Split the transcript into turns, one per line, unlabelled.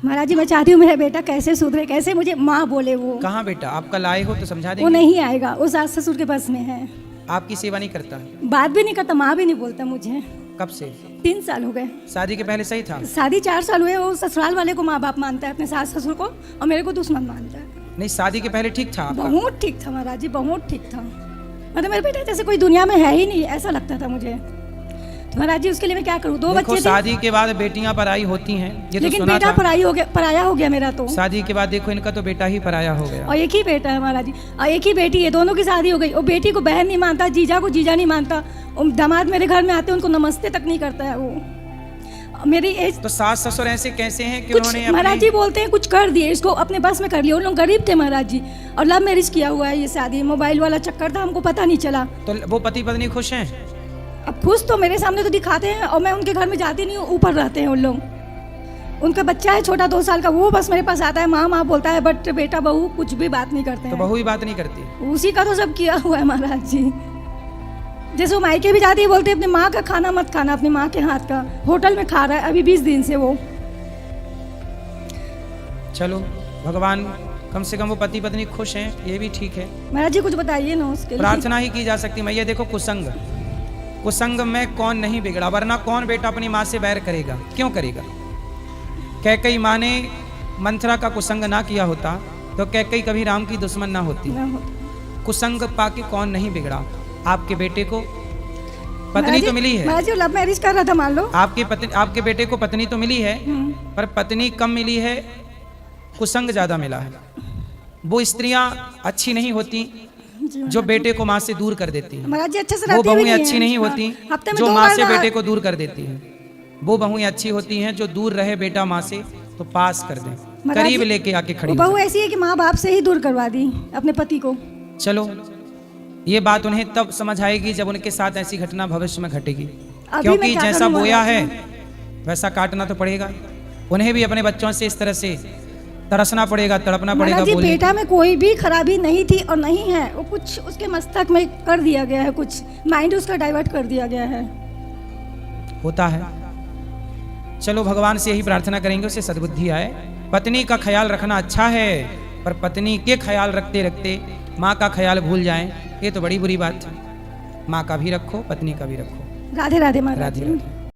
महाराज जी मैं चाहती हूँ मेरा बेटा कैसे सुधरे, कैसे मुझे माँ बोले। वो
कहाँ बेटा? आपका लाए हो तो समझा
वो
देंगे।
नहीं आएगा, वो सास ससुर के बस में है।
आपकी सेवा नहीं करता?
बात भी नहीं करता, माँ भी नहीं बोलता मुझे।
कब से?
3 साल हो गए।
शादी के पहले सही था?
शादी 4 साल हुए। वो ससुराल वाले को माँ बाप मानता है, अपने सास ससुर को, और मेरे को दुश्मन मानता है।
नहीं, शादी के पहले ठीक था आपका?
बहुत ठीक था महाराज जी, बहुत ठीक था। मतलब मेरे बेटा जैसे कोई दुनिया में है ही नहीं, ऐसा लगता था मुझे। तो महाराज जी उसके लिए मैं क्या करूँ? 2 बच्चे थे।
शादी के बाद बेटियां पराई होती हैं, ये तो
लेकिन
सुना
बेटा
था।
पराया हो गया मेरा तो।
शादी के बाद देखो इनका तो बेटा ही पराया हो गया।
और एक ही बेटा है महाराज जी, और एक ही बेटी है। दोनों की शादी हो गई। और बेटी को बहन नहीं मानता, जीजा को जीजा नहीं मानता। और दामाद मेरे घर में आते हैं, उनको नमस्ते तक नहीं करता है वो। मेरी एज
तो सास ससुर ऐसे कैसे हैं कि
कुछ
उन्होंने
महाराज जी बोलते हैं कुछ कर दिए, इसको अपने बस में कर लिया। उन लोग गरीब थे महाराज जी, और लव मैरिज किया हुआ है। ये शादी मोबाइल वाला चक्कर था, हमको पता नहीं चला।
तो वो पति पत्नी खुश हैं?
अब खुश तो मेरे सामने तो दिखाते हैं, और मैं उनके घर में जाती नहीं हूँ, ऊपर रहते हैं उन लोग। उनका बच्चा है छोटा 2 साल का, वो बस मेरे पास आता है, माँ माँ बोलता है, बट बेटा बहू कुछ भी बात नहीं करते
तो
हैं।
बहू ही बात नहीं करती?
उसी का तो सब किया हुआ है महाराज जी। जैसे वो मायके भी जाती है, बोलते हैं अपनी माँ का खाना मत खाना, अपनी माँ के हाथ का। होटल में खा रहा है अभी 20 दिन से वो।
चलो भगवान कम से कम वो पति पत्नी खुश हैं, ये भी ठीक है।
महाराज जी कुछ बताइए ना उसके लिए।
प्रार्थना ही की जा सकती। मैया देखो, कुसंग में कौन नहीं बिगड़ा, वरना कौन बेटा अपनी माँ से बैर करेगा? क्यों करेगा? कैकई माँ ने मंथरा का कुसंग ना किया होता तो कैकई कभी राम की दुश्मन ना होती। कुसंग पाके कौन नहीं बिगड़ा? आपके बेटे को पत्नी तो मिली है।
महाराज जी लव मैरिज कर रहा था, मान लो।
आपके बेटे को पत्नी तो मिली है, पर पत्नी कम मिली है, कुसंग ज्यादा मिला है। वो स्त्रियां अच्छी नहीं होती जो बेटे को माँ से दूर कर देती हैं।
महाराज जी अच्छे से
वो
रहती भी
बहुएं
नहीं
अच्छी
है।
नहीं होती
हफ्ते में
जो
2
माँ
बार
से
ना-
बेटे को दूर कर देती हैं। वो बहुएं अच्छी होती हैं जो दूर रहे बेटा माँ से तो पास कर दें,
महाराज
करीब
जी,
लेके आके खड़ी
वो
हो
बहू ऐसी है कि माँ बाप से ही दूर करवा दी अपने पति को।
चलो, ये बात उन्हें तब समझ आएगी जब उनके साथ ऐसी घटना भविष्य में घटेगी।
अभी
क्योंकि
मैं क्या
जैसा
करूं
बोया
महाराज
है
जी?
वैसा काटना तो पड़ेगा। उन्हें भी अपने बच्चों से इस तरह से तरसना पड़ेगा, तड़पना पड़ेगा।
महाराज जी
बोले
बेटा में कोई भी खराबी नहीं थी और नहीं है। वो कुछ उसके मस्तक में कर दिया गया है, कुछ माइंड उसका डाइवर्ट कर दिया गया है।
होता है। चलो भगवान से यही प्रार्थना करेंगे उसे सद्बुद्धि आए। पत्नी का ख्याल रखना अच्छा है, पर पत्नी के ख्याल रखते रखते माँ का ख्याल भूल जाएं, ये तो बड़ी बुरी बात है। माँ का भी रखो, पत्नी का भी रखो।
राधे राधे महाराज
राधे
जी।
राधे।